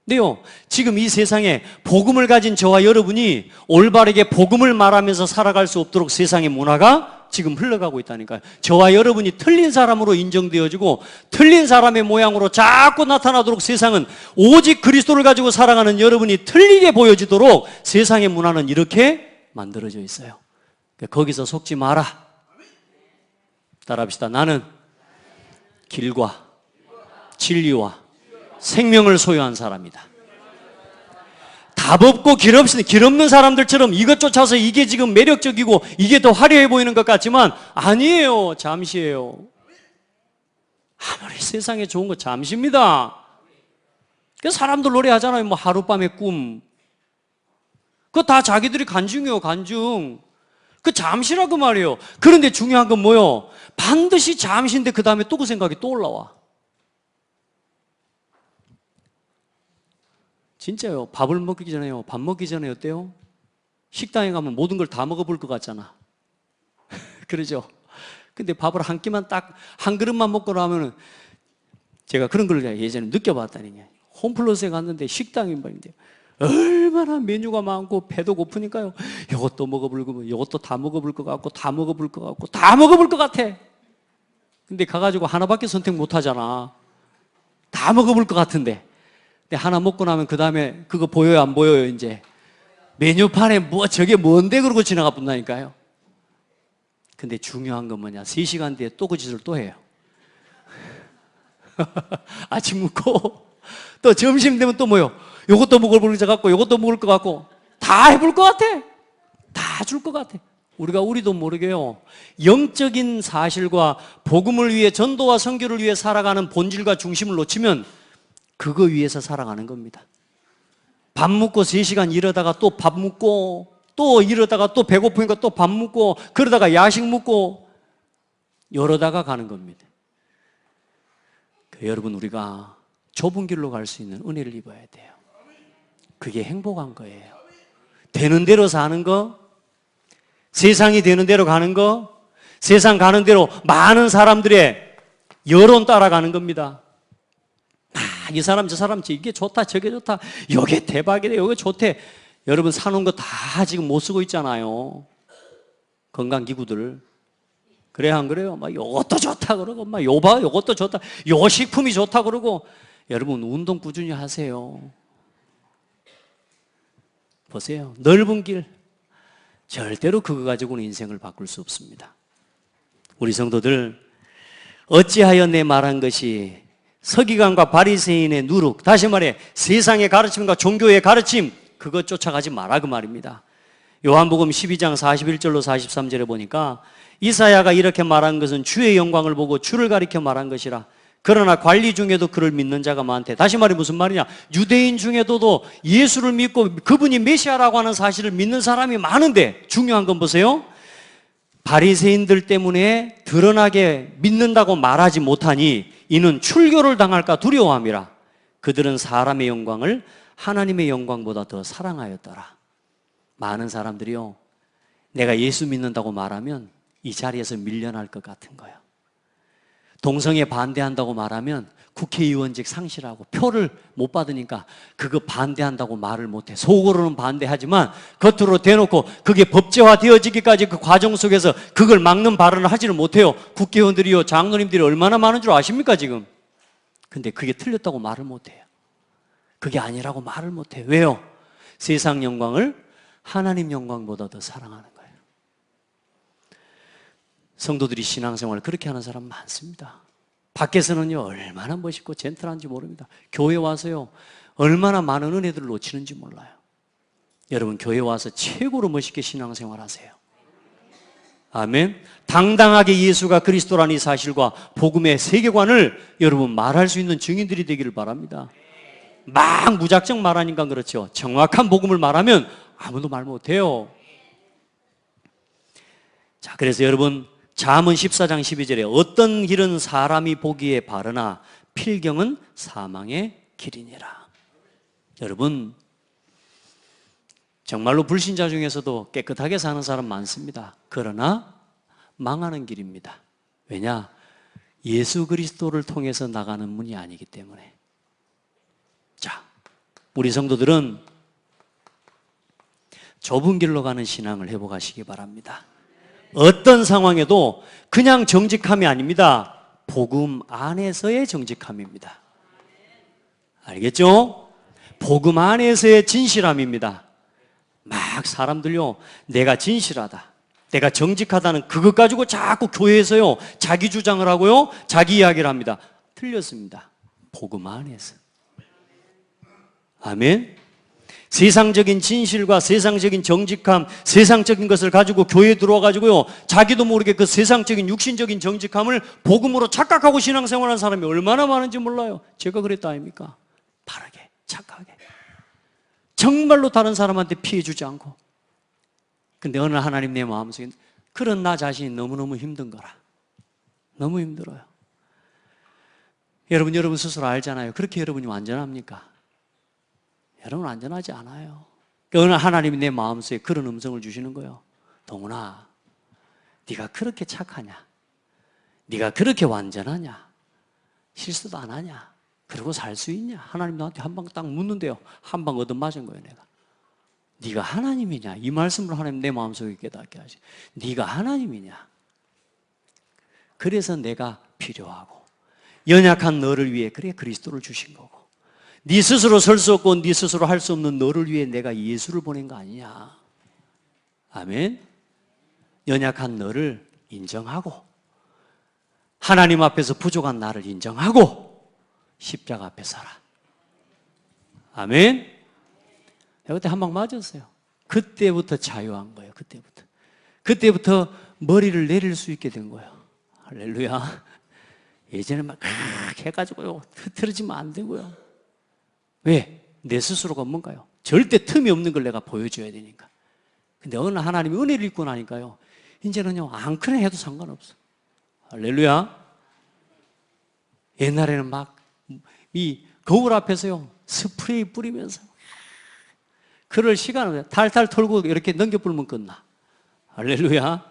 근데요, 지금 이 세상에 복음을 가진 저와 여러분이 올바르게 복음을 말하면서 살아갈 수 없도록 세상의 문화가 지금 흘러가고 있다니까요. 저와 여러분이 틀린 사람으로 인정되어지고 틀린 사람의 모양으로 자꾸 나타나도록 세상은 오직 그리스도를 가지고 살아가는 여러분이 틀리게 보여지도록 세상의 문화는 이렇게 만들어져 있어요. 거기서 속지 마라. 따라합시다. 나는 길과 진리와 생명을 소유한 사람이다. 답 없고 길 없는 사람들처럼 이것 쫓아서 이게 지금 매력적이고 이게 더 화려해 보이는 것 같지만 아니에요. 잠시예요. 아무리 세상에 좋은 거 잠시입니다. 그 사람들 노래하잖아요. 뭐 하룻밤의 꿈. 그거 다 자기들이 간증이에요. 간증. 그 잠시라고 말이에요. 그런데 중요한 건 뭐요? 반드시 잠시인데 그 다음에 또 그 생각이 또 올라와. 진짜요. 밥을 먹기 전에요. 밥 먹기 전에 어때요? 식당에 가면 모든 걸 다 먹어볼 것 같잖아. 그러죠. 근데 밥을 한 끼만 딱 한 그릇만 먹고 나면은 제가 그런 걸 예전에 느껴봤다니요. 홈플러스에 갔는데 식당이 말인데 얼마나 메뉴가 많고 배도 고프니까요. 이것도 먹어볼 거고 이것도 다 먹어볼 것 같고 다 먹어볼 것 같고 다 먹어볼 것 같아. 근데 가가지고 하나밖에 선택 못 하잖아. 다 먹어볼 것 같은데. 근데 하나 먹고 나면 그 다음에 그거 보여요 안 보여요 이제? 메뉴판에 뭐 저게 뭔데 그러고 지나가 본다니까요. 근데 중요한 건 뭐냐? 3시간 뒤에 또 그 짓을 또 해요. 아침 먹고 또 점심 되면 또 뭐요? 요것도 먹을 것 같고 요것도 먹을 것 같고 다 해볼 것 같아. 다 줄 것 같아. 우리도 모르게요. 영적인 사실과 복음을 위해 전도와 선교를 위해 살아가는 본질과 중심을 놓치면 그거 위해서 살아가는 겁니다. 밥 먹고 3시간 이러다가 또 밥 먹고 또 이러다가 또 배고프니까 또 밥 먹고 그러다가 야식 먹고 이러다가 가는 겁니다. 여러분 우리가 좁은 길로 갈 수 있는 은혜를 입어야 돼요. 그게 행복한 거예요. 되는 대로 사는 거, 세상이 되는 대로 가는 거, 세상 가는 대로 많은 사람들의 여론 따라가는 겁니다. 이 사람 저 사람 이게 좋다 저게 좋다 이게 대박이래 이게 좋대. 여러분 사놓은 거 다 지금 못 쓰고 있잖아요. 건강기구들. 그래야 안 그래요? 막 요것도 좋다 그러고 막 요봐 요것도 좋다 요 식품이 좋다 그러고. 여러분 운동 꾸준히 하세요. 보세요. 넓은 길 절대로 그거 가지고는 인생을 바꿀 수 없습니다. 우리 성도들 어찌하여 내 말한 것이 서기관과 바리새인의 누룩, 다시 말해 세상의 가르침과 종교의 가르침 그것 쫓아가지 마라 그 말입니다. 요한복음 12장 41절로 43절에 보니까 이사야가 이렇게 말한 것은 주의 영광을 보고 주를 가리켜 말한 것이라. 그러나 관리 중에도 그를 믿는 자가 많대. 다시 말해 무슨 말이냐? 유대인 중에도 예수를 믿고 그분이 메시아라고 하는 사실을 믿는 사람이 많은데 중요한 건 보세요. 바리새인들 때문에 드러나게 믿는다고 말하지 못하니 이는 출교를 당할까 두려워함이라. 그들은 사람의 영광을 하나님의 영광보다 더 사랑하였더라. 많은 사람들이요, 내가 예수 믿는다고 말하면 이 자리에서 밀려날 것 같은 거예요. 동성애 반대한다고 말하면 국회의원직 상실하고 표를 못 받으니까 그거 반대한다고 말을 못해. 속으로는 반대하지만 겉으로 대놓고 그게 법제화 되어지기까지 그 과정 속에서 그걸 막는 발언을 하지는 못해요. 국회의원들이요, 장로님들이 얼마나 많은 줄 아십니까 지금? 근데 그게 틀렸다고 말을 못해요. 그게 아니라고 말을 못해요. 왜요? 세상 영광을 하나님 영광보다 더 사랑하는 거예요. 성도들이 신앙생활을 그렇게 하는 사람 많습니다. 밖에서는요 얼마나 멋있고 젠틀한지 모릅니다. 교회 와서요 얼마나 많은 은혜들을 놓치는지 몰라요. 여러분 교회 와서 최고로 멋있게 신앙생활 하세요. 아멘. 당당하게 예수가 그리스도라는 이 사실과 복음의 세계관을 여러분 말할 수 있는 증인들이 되기를 바랍니다. 막 무작정 말하니까 그렇죠. 정확한 복음을 말하면 아무도 말 못해요. 자, 그래서 여러분 잠언 14장 12절에 어떤 길은 사람이 보기에 바르나 필경은 사망의 길이니라. 여러분 정말로 불신자 중에서도 깨끗하게 사는 사람 많습니다. 그러나 망하는 길입니다. 왜냐? 예수 그리스도를 통해서 나가는 문이 아니기 때문에. 자, 우리 성도들은 좁은 길로 가는 신앙을 회복하시기 바랍니다. 어떤 상황에도 그냥 정직함이 아닙니다. 복음 안에서의 정직함입니다. 알겠죠? 복음 안에서의 진실함입니다. 막 사람들요 내가 진실하다, 내가 정직하다는 그것 가지고 자꾸 교회에서요 자기 주장을 하고요 자기 이야기를 합니다. 틀렸습니다. 복음 안에서. 아멘. 세상적인 진실과 세상적인 정직함, 세상적인 것을 가지고 교회에 들어와가지고요 자기도 모르게 그 세상적인 육신적인 정직함을 복음으로 착각하고 신앙생활하는 사람이 얼마나 많은지 몰라요. 제가 그랬다 아닙니까? 바르게 착하게 정말로 다른 사람한테 피해 주지 않고. 근데 어느 하나님 내 마음속에 그런 나 자신이 너무너무 힘든 거라. 너무 힘들어요. 여러분 스스로 알잖아요. 그렇게 여러분이 완전합니까? 여러분 완전하지 않아요. 어느 하나님이 내 마음속에 그런 음성을 주시는 거예요. 동훈아, 네가 그렇게 착하냐? 네가 그렇게 완전하냐? 실수도 안 하냐? 그러고 살 수 있냐? 하나님 나한테 한 방 딱 묻는데요. 한 방 얻어맞은 거예요, 내가. 네가 하나님이냐? 이 말씀을 하나님 내 마음속에 깨닫게 하시. 네가 하나님이냐? 그래서 내가 필요하고 연약한 너를 위해 그래 그리스도를 주신 거고 네 스스로 설 수 없고 네 스스로 할 수 없는 너를 위해 내가 예수를 보낸 거 아니냐? 아멘. 연약한 너를 인정하고 하나님 앞에서 부족한 나를 인정하고 십자가 앞에 서라. 아멘. 그때 한 방 맞았어요. 그때부터 자유한 거예요. 그때부터 머리를 내릴 수 있게 된 거예요. 할렐루야. 예전에 막 해가지고요 흐트러지면 안 되고요. 왜? 내 스스로가 뭔가요? 절대 틈이 없는 걸 내가 보여줘야 되니까. 근데 어느 하나님이 은혜를 입고 나니까요 이제는요 앙크나 해도 상관없어. 할렐루야. 옛날에는 막 이 거울 앞에서요 스프레이 뿌리면서 그럴 시간을 탈탈 털고 이렇게 넘겨 불면 끝나. 할렐루야.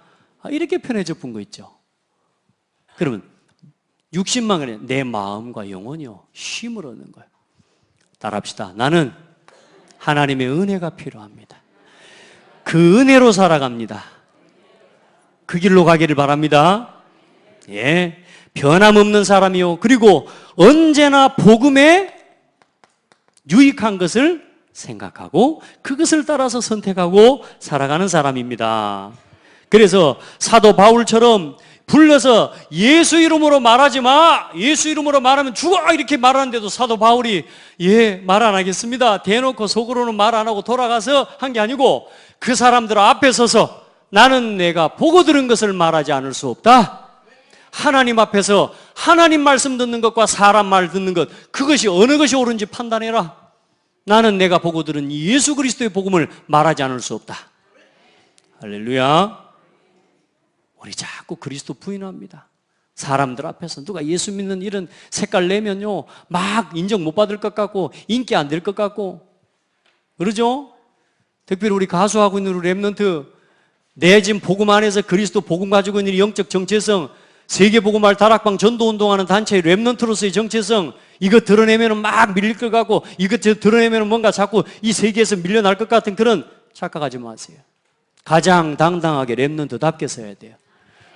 이렇게 편해져 본 거 있죠. 그러면 60만 원에 내 마음과 영혼이요 쉼을 얻는 거예요. 따라합시다. 나는 하나님의 은혜가 필요합니다. 그 은혜로 살아갑니다. 그 길로 가기를 바랍니다. 예, 변함없는 사람이요 그리고 언제나 복음에 유익한 것을 생각하고 그것을 따라서 선택하고 살아가는 사람입니다. 그래서 사도 바울처럼 불러서 예수 이름으로 말하지 마, 예수 이름으로 말하면 죽어 이렇게 말하는데도 사도 바울이 말 안 하겠습니다 대놓고 속으로는 말 안 하고 돌아가서 한 게 아니고 그 사람들 앞에 서서 나는 내가 보고 들은 것을 말하지 않을 수 없다. 하나님 앞에서 하나님 말씀 듣는 것과 사람 말 듣는 것 그것이 어느 것이 옳은지 판단해라. 나는 내가 보고 들은 예수 그리스도의 복음을 말하지 않을 수 없다. 할렐루야. 우리 자꾸 그리스도 부인합니다. 사람들 앞에서 누가 예수 믿는 이런 색깔 내면요 막 인정 못 받을 것 같고 인기 안 될 것 같고 그러죠? 특별히 우리 가수하고 있는 우리 랩런트 내 지금 복음 안에서 그리스도 복음 가지고 있는 영적 정체성 세계복음할 다락방 전도운동하는 단체의 랩런트로서의 정체성 이거 드러내면 막 밀릴 것 같고 이거 드러내면 뭔가 자꾸 이 세계에서 밀려날 것 같은 그런 착각하지 마세요. 가장 당당하게 랩런트답게 서야 돼요.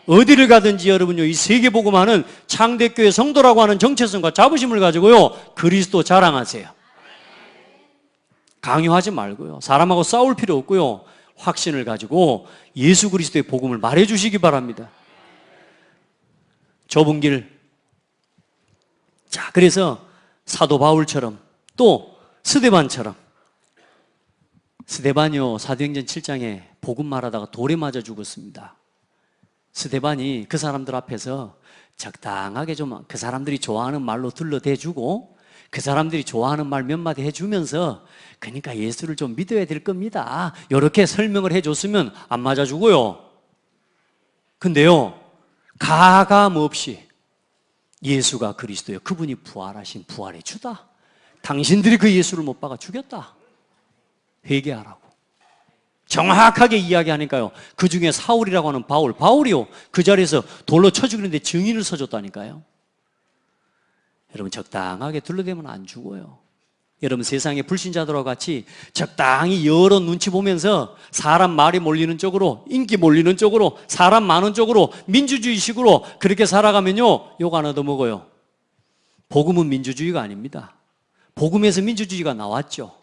어디를 가든지 여러분요 이 세계복음하는 창대교회 성도라고 하는 정체성과 자부심을 가지고요 그리스도 자랑하세요. 강요하지 말고요 사람하고 싸울 필요 없고요 확신을 가지고 예수 그리스도의 복음을 말해 주시기 바랍니다. 좁은 길 자, 그래서 사도 바울처럼 또 스데반처럼, 스데반이요 사도행전 7장에 복음 말하다가 돌에 맞아 죽었습니다. 스데반이 그 사람들 앞에서 적당하게 좀 그 사람들이 좋아하는 말로 둘러대주고 그 사람들이 좋아하는 말 몇 마디 해주면서 그러니까 예수를 좀 믿어야 될 겁니다, 이렇게 설명을 해줬으면 안 맞아 죽어요. 근데요, 가감 없이 예수가 그리스도요, 그분이 부활하신 부활의 주다, 당신들이 그 예수를 못 박아 죽였다, 회개하라고 정확하게 이야기하니까요, 그 중에 사울이라고 하는 바울이요, 그 자리에서 돌로 쳐 죽이는데 증인을 서줬다니까요. 여러분, 적당하게 둘러대면 안 죽어요. 여러분, 세상의 불신자들과 같이 적당히 여러 눈치 보면서 사람 말이 몰리는 쪽으로, 인기 몰리는 쪽으로, 사람 많은 쪽으로, 민주주의식으로 그렇게 살아가면요, 욕 안 얻어먹어요. 복음은 민주주의가 아닙니다. 복음에서 민주주의가 나왔죠.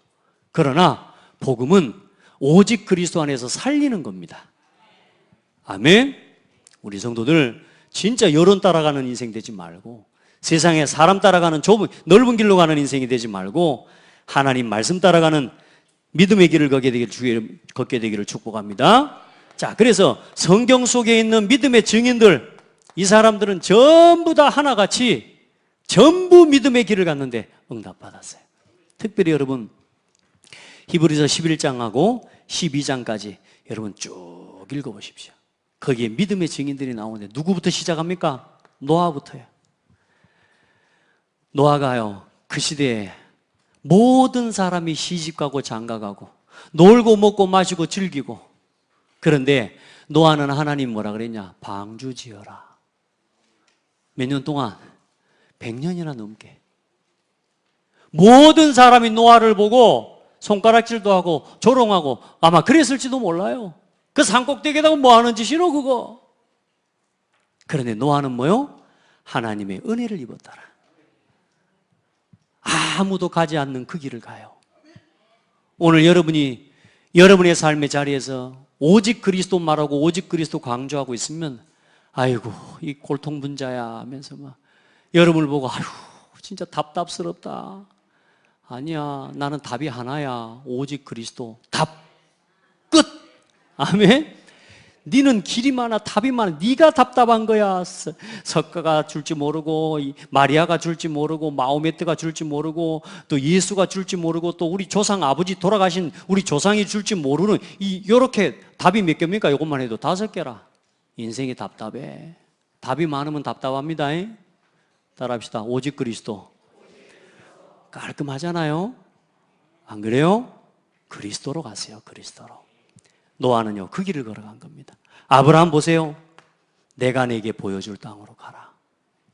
그러나 복음은 오직 그리스도 안에서 살리는 겁니다. 아멘. 우리 성도들 진짜 여론 따라가는 인생 되지 말고, 세상에 사람 따라가는 좁은 넓은 길로 가는 인생이 되지 말고 하나님 말씀 따라가는 믿음의 길을 걷게 되기를 축복합니다. 자, 그래서 성경 속에 있는 믿음의 증인들, 이 사람들은 전부 다 하나같이 전부 믿음의 길을 갔는데 응답받았어요. 특별히 여러분, 히브리서 11장하고 12장까지 여러분 쭉 읽어보십시오. 거기에 믿음의 증인들이 나오는데 누구부터 시작합니까? 노아부터요. 노아가요, 그 시대에 모든 사람이 시집가고 장가가고 놀고 먹고 마시고 즐기고, 그런데 노아는 하나님 뭐라 그랬냐? 방주 지어라. 몇 년 동안? 100년이나 넘게. 모든 사람이 노아를 보고 손가락질도 하고 조롱하고 아마 그랬을지도 몰라요. 그 산꼭대기에다가 뭐 하는 짓이노 그거. 그런데 노아는 뭐요? 하나님의 은혜를 입었더라. 아무도 가지 않는 그 길을 가요. 오늘 여러분이 여러분의 삶의 자리에서 오직 그리스도 말하고 오직 그리스도 강조하고 있으면 아이고 이 골통분자야 하면서 막 여러분을 보고 아이고 진짜 답답스럽다. 아니야, 나는 답이 하나야. 오직 그리스도. 답 끝. 아멘. 니는 길이 많아, 답이 많아. 네가 답답한 거야. 석가가 줄지 모르고, 마리아가 줄지 모르고, 마호메트가 줄지 모르고, 또 예수가 줄지 모르고, 또 우리 조상 아버지 돌아가신 우리 조상이 줄지 모르는 요렇게 답이 몇 개입니까? 이것만 해도 5개라. 인생이 답답해. 답이 많으면 답답합니다. 따라합시다. 오직 그리스도. 깔끔하잖아요. 안 그래요? 그리스도로 가세요. 그리스도로. 노아는요, 그 길을 걸어간 겁니다. 아브라함 보세요. 내가 내게 보여줄 땅으로 가라.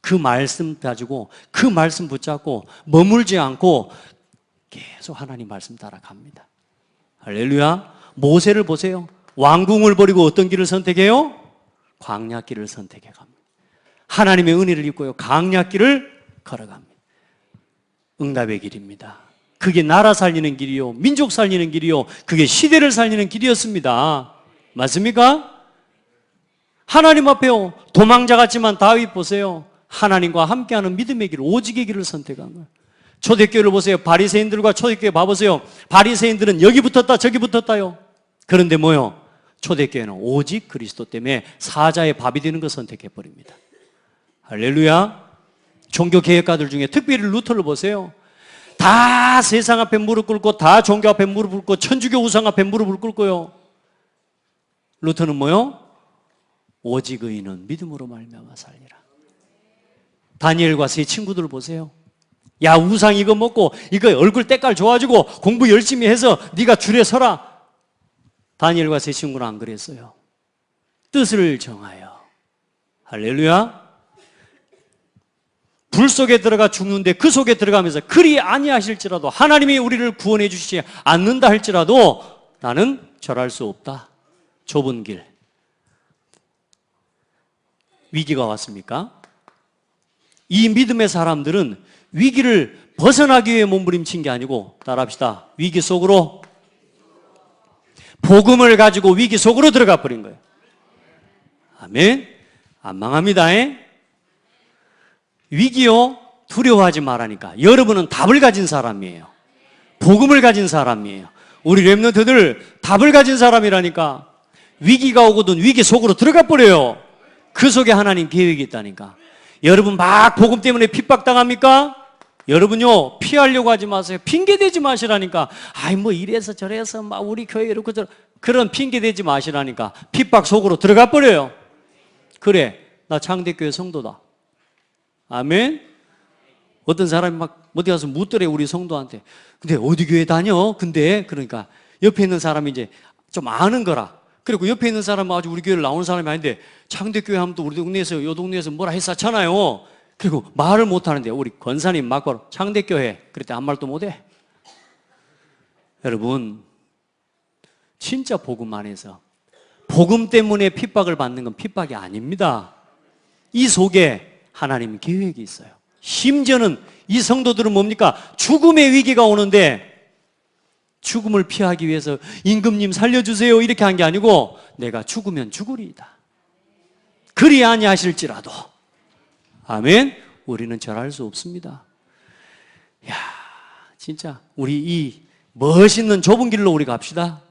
그 말씀 가지고, 그 말씀 붙잡고 머물지 않고 계속 하나님 말씀 따라갑니다. 할렐루야. 모세를 보세요. 왕궁을 버리고 어떤 길을 선택해요? 광야길을 선택해 갑니다. 하나님의 은혜를 입고요, 광야길을 걸어갑니다. 응답의 길입니다. 그게 나라 살리는 길이요, 민족 살리는 길이요, 그게 시대를 살리는 길이었습니다. 맞습니까? 하나님 앞에요, 도망자 같지만 다윗 보세요. 하나님과 함께하는 믿음의 길, 오직의 길을 선택한 거예요. 초대교회를 보세요. 바리새인들과 초대교회 봐보세요. 바리새인들은 여기 붙었다 저기 붙었다요. 그런데 뭐요? 초대교회는 오직 그리스도 때문에 사자의 밥이 되는 걸 선택해버립니다. 할렐루야. 종교개혁가들 중에 특별히 루터를 보세요. 다 세상 앞에 무릎 꿇고, 다 종교 앞에 무릎 꿇고, 천주교 우상 앞에 무릎을 꿇고요. 루터는 뭐요? 오직 의인은 믿음으로 말미암아 살리라. 다니엘과 세 친구들 보세요. 야, 우상 이거 먹고 이거 얼굴 때깔 좋아지고 공부 열심히 해서 네가 줄에 서라. 다니엘과 세 친구는 안 그랬어요. 뜻을 정하여. 할렐루야. 불 속에 들어가 죽는데 그 속에 들어가면서 그리 아니하실지라도, 하나님이 우리를 구원해 주시지 않는다 할지라도 나는 절할 수 없다. 좁은 길. 위기가 왔습니까? 이 믿음의 사람들은 위기를 벗어나기 위해 몸부림친 게 아니고, 따라합시다. 위기 속으로, 복음을 가지고 위기 속으로 들어가 버린 거예요. 아멘. 안 망합니다. 위기요, 두려워하지 말라니까. 여러분은 답을 가진 사람이에요. 복음을 가진 사람이에요. 우리 렘넌트들 답을 가진 사람이라니까. 위기가 오거든 위기 속으로 들어가 버려요. 그 속에 하나님 계획이 있다니까. 여러분 막 복음 때문에 핍박당합니까? 여러분요 피하려고 하지 마세요. 핑계대지 마시라니까. 아이 뭐 이래서 저래서 막 우리 교회 이렇게 그런 핑계대지 마시라니까. 핍박 속으로 들어가 버려요. 그래 나 창대교회 성도다. 아멘. 어떤 사람이 막 어디 가서 묻더래 우리 성도한테. 근데 어디 교회 다녀? 근데 그러니까 옆에 있는 사람이 이제 좀 아는 거라. 그리고 옆에 있는 사람은 아주 우리 교회를 나오는 사람이 아닌데 창대교회 하면 또 우리 동네에서 요 동네에서 뭐라 했었잖아요. 그리고 말을 못하는데 우리 권사님 막바로 창대교회 그랬더니 아무 말도 못해. 여러분 진짜 복음 안에서 복음 때문에 핍박을 받는 건 핍박이 아닙니다. 이 속에 하나님 계획이 있어요. 심지어는 이 성도들은 뭡니까? 죽음의 위기가 오는데 죽음을 피하기 위해서 임금님 살려주세요 이렇게 한 게 아니고 내가 죽으면 죽으리이다. 그리 아니하실지라도 아멘. 우리는 절할 수 없습니다. 야, 진짜 우리 이 멋있는 좁은 길로 우리 갑시다.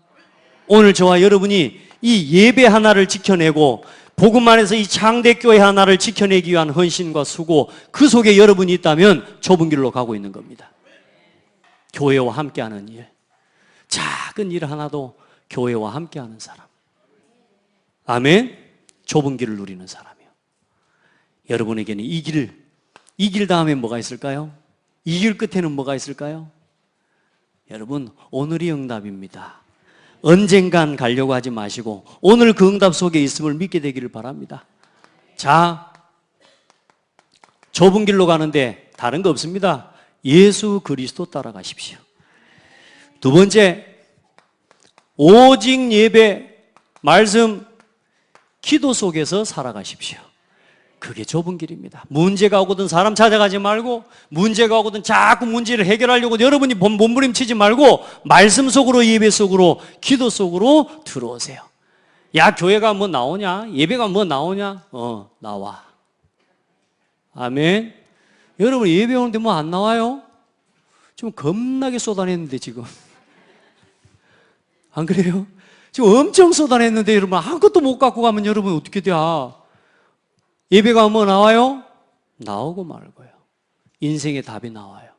오늘 저와 여러분이 이 예배 하나를 지켜내고 복음 안에서 이 창대교회 하나를 지켜내기 위한 헌신과 수고 그 속에 여러분이 있다면 좁은 길로 가고 있는 겁니다. 교회와 함께하는 일, 작은 일 하나도 교회와 함께하는 사람. 아멘. 좁은 길을 누리는 사람이요. 여러분에게는 이 길 다음에 뭐가 있을까요? 이 길 끝에는 뭐가 있을까요? 여러분 오늘이 응답입니다. 언젠간 가려고 하지 마시고 오늘 그 응답 속에 있음을 믿게 되기를 바랍니다. 자, 좁은 길로 가는데 다른 거 없습니다. 예수 그리스도 따라가십시오. 두 번째, 오직 예배, 말씀, 기도 속에서 살아가십시오. 그게 좁은 길입니다. 문제가 오거든 사람 찾아가지 말고 문제가 오거든 자꾸 문제를 해결하려고 여러분이 몸부림치지 말고 말씀 속으로 예배 속으로 기도 속으로 들어오세요. 야 교회가 뭐 나오냐? 예배가 뭐 나오냐? 나와. 아멘. 여러분 예배 오는데 뭐 안 나와요? 지금 겁나게 쏟아냈는데 지금 안 그래요? 지금 엄청 쏟아냈는데 여러분 아무것도 못 갖고 가면 여러분 어떻게 돼? 예배가 뭐 나와요? 나오고 말고요. 인생의 답이 나와요.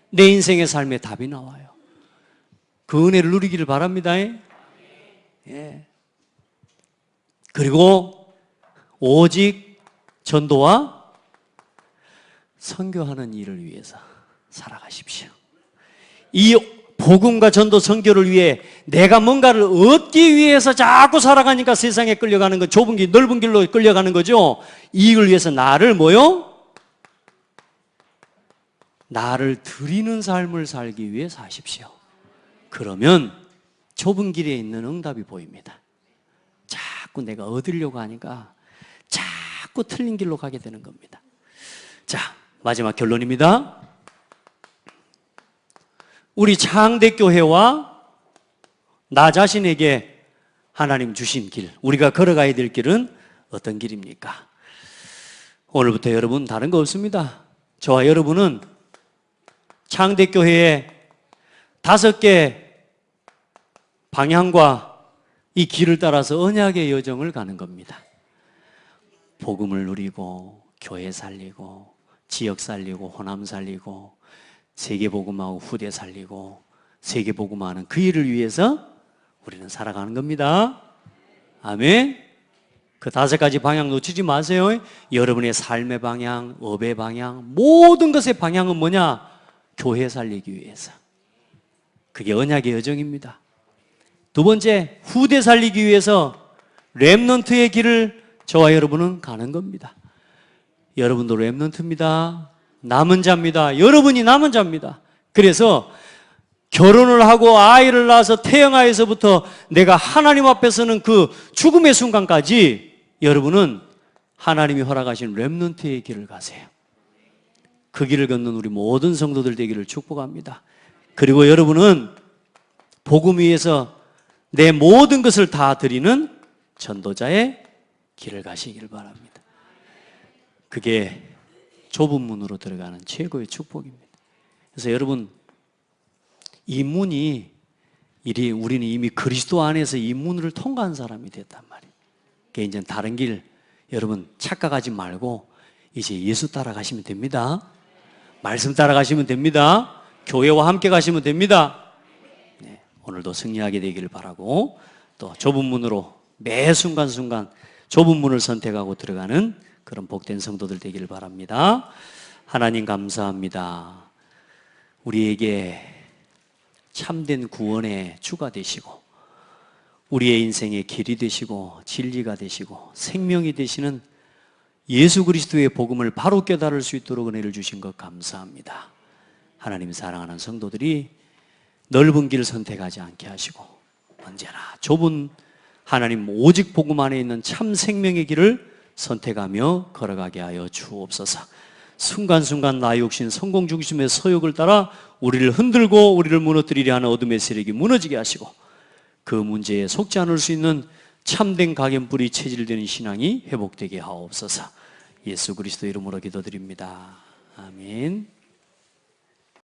내 인생의 삶의 답이 나와요. 그 은혜를 누리기를 바랍니다. 예. 그리고 오직 전도와 선교하는 일을 위해서 살아가십시오. 이 복음과 전도 선교를 위해 내가 뭔가를 얻기 위해서 자꾸 살아가니까 세상에 끌려가는 건 좁은 길, 넓은 길로 끌려가는 거죠. 이익을 위해서 나를 뭐요? 나를 드리는 삶을 살기 위해 사십시오. 그러면 좁은 길에 있는 응답이 보입니다. 자꾸 내가 얻으려고 하니까 자꾸 틀린 길로 가게 되는 겁니다. 자, 마지막 결론입니다. 우리 창대교회와 나 자신에게 하나님 주신 길, 우리가 걸어가야 될 길은 어떤 길입니까? 오늘부터 여러분 다른 거 없습니다. 저와 여러분은 창대교회의 5개 방향과 이 길을 따라서 언약의 여정을 가는 겁니다. 복음을 누리고 교회 살리고 지역 살리고 호남 살리고 세계복음하고 후대 살리고 세계복음하는 그 일을 위해서 우리는 살아가는 겁니다. 아멘. 그 5가지 방향 놓치지 마세요. 여러분의 삶의 방향, 업의 방향, 모든 것의 방향은 뭐냐? 교회 살리기 위해서. 그게 언약의 여정입니다. 두 번째, 후대 살리기 위해서 렘넌트의 길을 저와 여러분은 가는 겁니다. 여러분도 렘넌트입니다. 남은 자입니다. 여러분이 남은 자입니다. 그래서 결혼을 하고 아이를 낳아서 태영아에서부터 내가 하나님 앞에서는 그 죽음의 순간까지 여러분은 하나님이 허락하신 렘넌트의 길을 가세요. 그 길을 걷는 우리 모든 성도들 되기를 축복합니다. 그리고 여러분은 복음 위에서 내 모든 것을 다 드리는 전도자의 길을 가시기를 바랍니다. 그게 좁은 문으로 들어가는 최고의 축복입니다. 그래서 여러분, 이 문이 우리는 이미 그리스도 안에서 이 문을 통과한 사람이 됐단 말이에요. 그러니까 이제 다른 길 여러분 착각하지 말고 이제 예수 따라가시면 됩니다. 말씀 따라가시면 됩니다. 교회와 함께 가시면 됩니다. 네, 오늘도 승리하게 되기를 바라고, 또 좁은 문으로 매 순간순간 좁은 문을 선택하고 들어가는 그런 복된 성도들 되기를 바랍니다. 하나님 감사합니다. 우리에게 참된 구원의 주가 되시고 우리의 인생의 길이 되시고 진리가 되시고 생명이 되시는 예수 그리스도의 복음을 바로 깨달을 수 있도록 은혜를 주신 것 감사합니다. 하나님 사랑하는 성도들이 넓은 길을 선택하지 않게 하시고 언제나 좁은 하나님 오직 복음 안에 있는 참 생명의 길을 선택하며 걸어가게 하여 주옵소서. 순간순간 나의 욕심 성공 중심의 서욕을 따라 우리를 흔들고 우리를 무너뜨리려 하는 어둠의 세력이 무너지게 하시고 그 문제에 속지 않을 수 있는 참된 각연불이 체질되는 신앙이 회복되게 하옵소서. 예수 그리스도 이름으로 기도드립니다. 아멘.